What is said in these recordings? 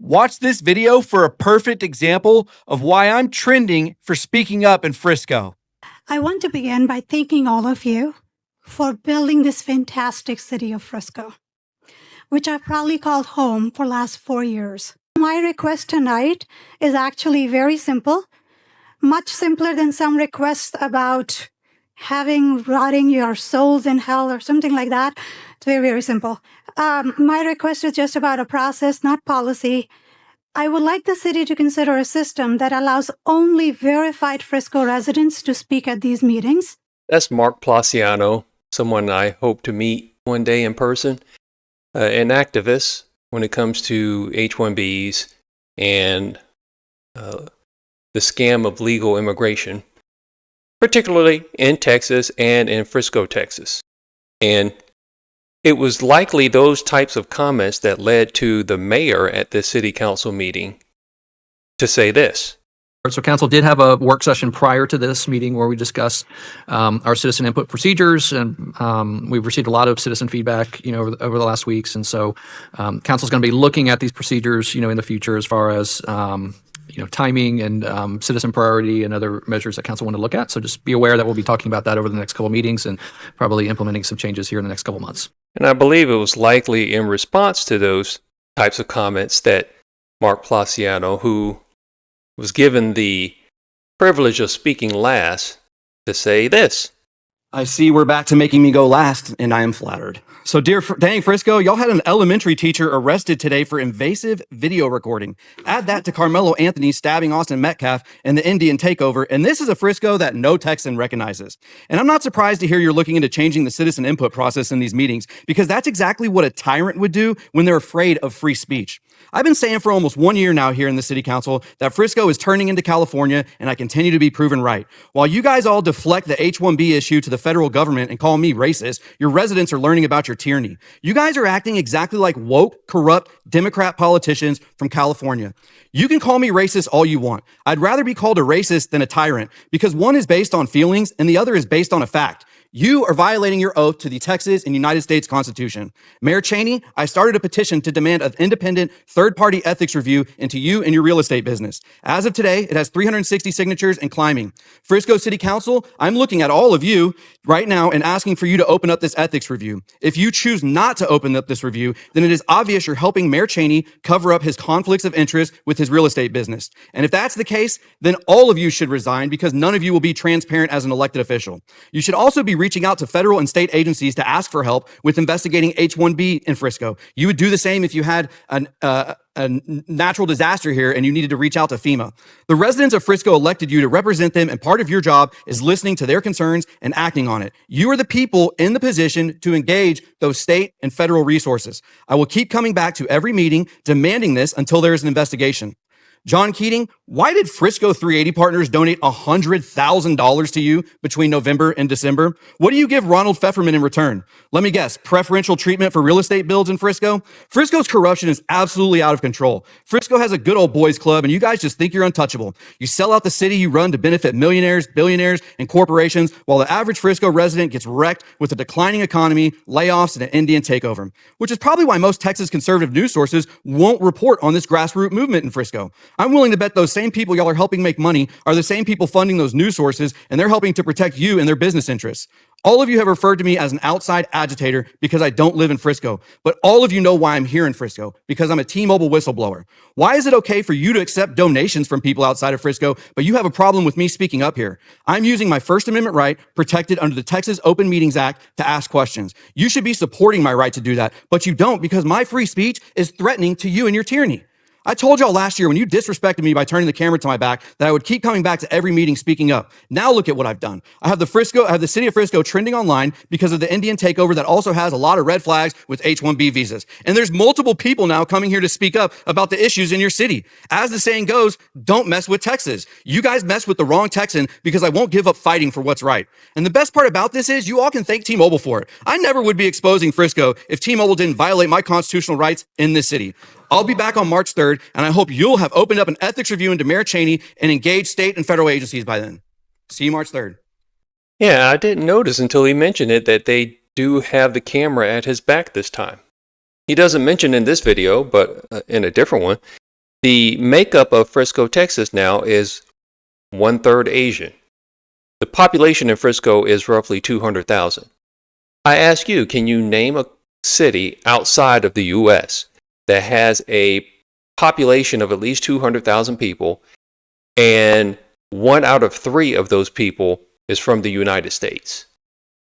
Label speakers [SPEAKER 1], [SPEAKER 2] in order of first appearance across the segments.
[SPEAKER 1] Watch this video for a perfect example of why I'm trending for speaking up in Frisco.
[SPEAKER 2] I want to begin by thanking all of you for building this fantastic city of Frisco, which I've probably called home for the last 4 years. My request tonight is actually very simple, much simpler than some requests about rotting your souls in hell or something like that. It's very, very simple. My request is just about a process, not policy. I would like the city to consider a system that allows only verified Frisco residents to speak at these meetings.
[SPEAKER 3] That's Mark Placiano, someone I hope to meet one day in person, an activist when it comes to H-1Bs and the scam of legal immigration, particularly in Texas and in Frisco, Texas. And it was likely those types of comments that led to the mayor at this city council meeting to say this.
[SPEAKER 4] So council did have a work session prior to this meeting where we discussed our citizen input procedures, and we've received a lot of citizen feedback, over the last weeks. And so council's going to be looking at these procedures, in the future as far as timing and citizen priority and other measures that council want to look at. So just be aware that we'll be talking about that over the next couple of meetings and probably implementing some changes here in the next couple of months.
[SPEAKER 3] And I believe it was likely in response to those types of comments that Mark Placiano, who was given the privilege of speaking last, to say this.
[SPEAKER 5] I see we're back to making me go last, and I am flattered. So dang Frisco, y'all had an elementary teacher arrested today for invasive video recording. Add that to Carmelo Anthony stabbing Austin Metcalf and the Indian takeover, and this is a Frisco that no Texan recognizes. And I'm not surprised to hear you're looking into changing the citizen input process in these meetings, because that's exactly what a tyrant would do when they're afraid of free speech. I've been saying for almost 1 year now here in the city council that Frisco is turning into California, and I continue to be proven right. While you guys all deflect the H-1B issue to the federal government and call me racist, your residents are learning about your tyranny. You guys are acting exactly like woke, corrupt Democrat politicians from California. You can call me racist all you want. I'd rather be called a racist than a tyrant, because one is based on feelings and the other is based on a fact. You are violating your oath to the Texas and United States Constitution. Mayor Cheney, I started a petition to demand an independent third-party ethics review into you and your real estate business. As of today, it has 360 signatures and climbing. Frisco City Council, I'm looking at all of you right now and asking for you to open up this ethics review. If you choose not to open up this review, then it is obvious you're helping Mayor Cheney cover up his conflicts of interest with his real estate business. And if that's the case, then all of you should resign, because none of you will be transparent as an elected official. You should also be reaching out to federal and state agencies to ask for help with investigating H-1B in Frisco. You would do the same if you had a natural disaster here and you needed to reach out to FEMA. The residents of Frisco elected you to represent them, and part of your job is listening to their concerns and acting on it. You are the people in the position to engage those state and federal resources. I will keep coming back to every meeting demanding this until there is an investigation. John Keating, why did Frisco 380 Partners donate $100,000 to you between November and December? What do you give Ronald Pfefferman in return? Let me guess, preferential treatment for real estate builds in Frisco? Frisco's corruption is absolutely out of control. Frisco has a good old boys club, and you guys just think you're untouchable. You sell out the city you run to benefit millionaires, billionaires, and corporations, while the average Frisco resident gets wrecked with a declining economy, layoffs, and an Indian takeover, which is probably why most Texas conservative news sources won't report on this grassroots movement in Frisco. I'm willing to bet those same people y'all are helping make money are the same people funding those news sources, and they're helping to protect you and their business interests. All of you have referred to me as an outside agitator because I don't live in Frisco, but all of you know why I'm here in Frisco, because I'm a T-Mobile whistleblower. Why is it okay for you to accept donations from people outside of Frisco, but you have a problem with me speaking up here? I'm using my First Amendment right, protected under the Texas Open Meetings Act, to ask questions. You should be supporting my right to do that, but you don't, because my free speech is threatening to you and your tyranny. I told y'all last year when you disrespected me by turning the camera to my back that I would keep coming back to every meeting speaking up. Now look at what I've done. I have the city of Frisco trending online because of the Indian takeover that also has a lot of red flags with H-1B visas. And there's multiple people now coming here to speak up about the issues in your city. As the saying goes, don't mess with Texas. You guys mess with the wrong Texan, because I won't give up fighting for what's right. And the best part about this is you all can thank T-Mobile for it. I never would be exposing Frisco if T-Mobile didn't violate my constitutional rights in this city. I'll be back on March 3rd, and I hope you'll have opened up an ethics review into Mayor Cheney and engaged state and federal agencies by then. See you March 3rd.
[SPEAKER 3] Yeah, I didn't notice until he mentioned it that they do have the camera at his back this time. He doesn't mention in this video, but in a different one, The makeup of Frisco, Texas now is 1/3 Asian. The population in Frisco is roughly 200,000. I ask you, can you name a city outside of the U.S. that has a population of at least 200,000 people, and 1 out of 3 of those people is from the United States?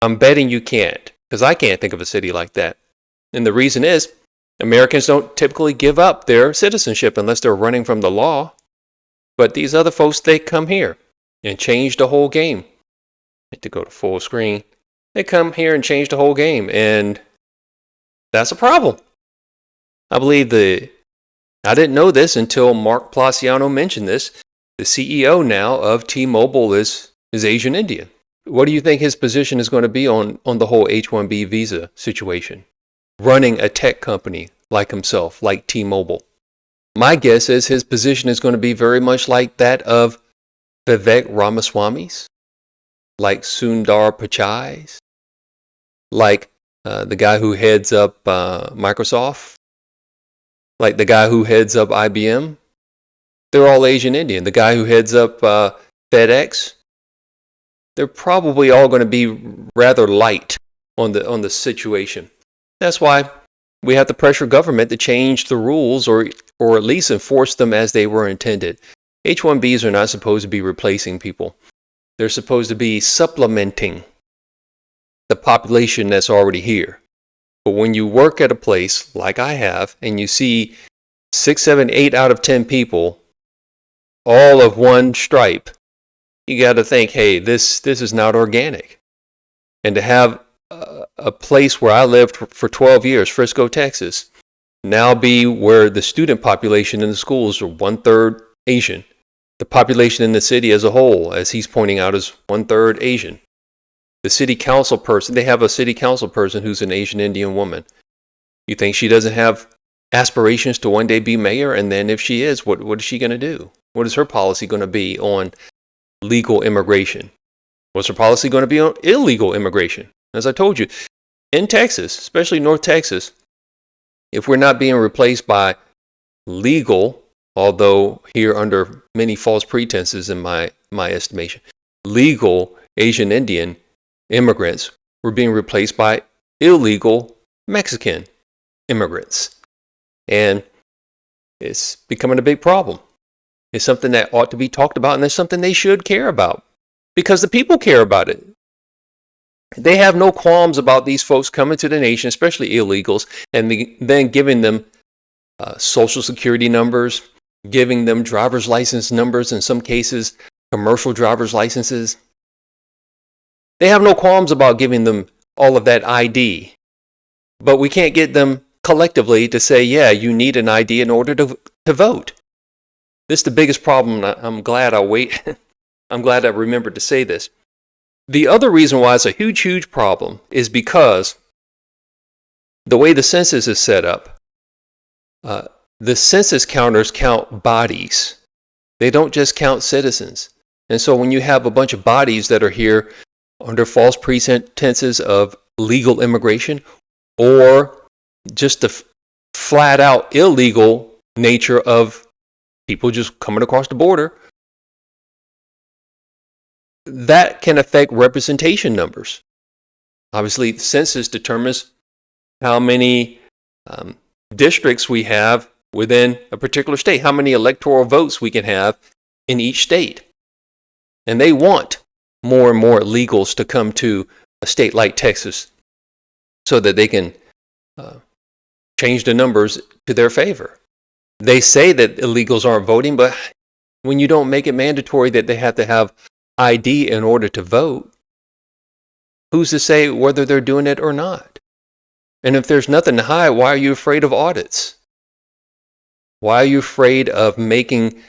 [SPEAKER 3] I'm betting you can't, because I can't think of a city like that. And the reason is, Americans don't typically give up their citizenship unless they're running from the law. But these other folks, they come here and change the whole game. I need to go to full screen. They come here and change the whole game, and that's a problem. I believe I didn't know this until Mark Placiano mentioned this. The CEO now of T-Mobile is Asian Indian. What do you think his position is going to be on the whole H-1B visa situation? Running a tech company like himself, like T-Mobile. My guess is his position is going to be very much like that of Vivek Ramaswamy's, like Sundar Pichai's, like the guy who heads up Microsoft, like the guy who heads up IBM. They're all Asian Indian. The guy who heads up FedEx, they're probably all going to be rather light on the situation. That's why we have to pressure government to change the rules or at least enforce them as they were intended. H-1Bs are not supposed to be replacing people. They're supposed to be supplementing the population that's already here. But when you work at a place like I have and you see 6, 7, 8 out of 10 people, all of one stripe, you got to think, hey, this is not organic. And to have a place where I lived for 12 years, Frisco, Texas, now be where the student population in the schools are 1/3 Asian. The population in the city as a whole, as he's pointing out, is 1/3 Asian. The city council person, they have a city council person who's an Asian Indian woman. You think she doesn't have aspirations to one day be mayor? And then if she is, what is she going to do? What is her policy going to be on legal immigration? What's her policy going to be on illegal immigration? As I told you, in Texas, especially North Texas, if we're not being replaced by legal, although here under many false pretenses in my estimation, legal Asian Indian immigrants, we're being replaced by illegal Mexican immigrants. And it's becoming a big problem. It's something that ought to be talked about, and it's something they should care about because the people care about it. They have no qualms about these folks coming to the nation, especially illegals, and then giving them social security numbers, giving them driver's license numbers, in some cases, commercial driver's licenses. They have no qualms about giving them all of that ID, but we can't get them collectively to say, yeah, you need an ID in order to vote. This is the biggest problem. I'm glad I'm glad I remembered to say this. The other reason why it's a huge, huge problem is because the way the census is set up, the census counters count bodies. They don't just count citizens. And so when you have a bunch of bodies that are here under false pretenses of legal immigration or just the flat out illegal nature of people just coming across the border, that can affect representation numbers. Obviously, the census determines how many districts we have within a particular state, how many electoral votes we can have in each state. And they want more and more illegals to come to a state like Texas so that they can change the numbers to their favor. They say that illegals aren't voting, but when you don't make it mandatory that they have to have ID in order to vote, who's to say whether they're doing it or not? And if there's nothing to hide, why are you afraid of audits? Why are you afraid of making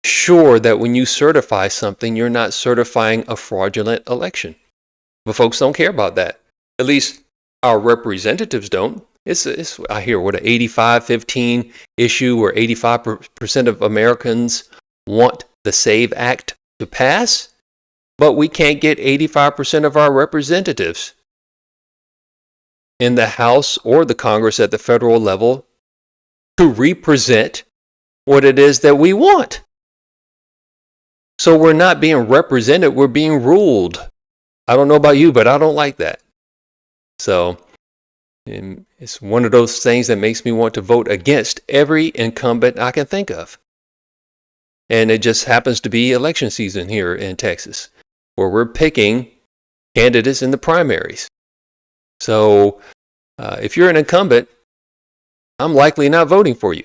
[SPEAKER 3] sure that when you certify something, you're not certifying a fraudulent election? But folks don't care about that. At least our representatives don't. It's I hear what an 85-15 issue where 85% of Americans want the SAVE Act to pass, but we can't get 85% of our representatives in the House or the Congress at the federal level to represent what it is that we want. So we're not being represented, we're being ruled. I don't know about you, but I don't like that. So it's one of those things that makes me want to vote against every incumbent I can think of. And it just happens to be election season here in Texas, where we're picking candidates in the primaries. So if you're an incumbent, I'm likely not voting for you.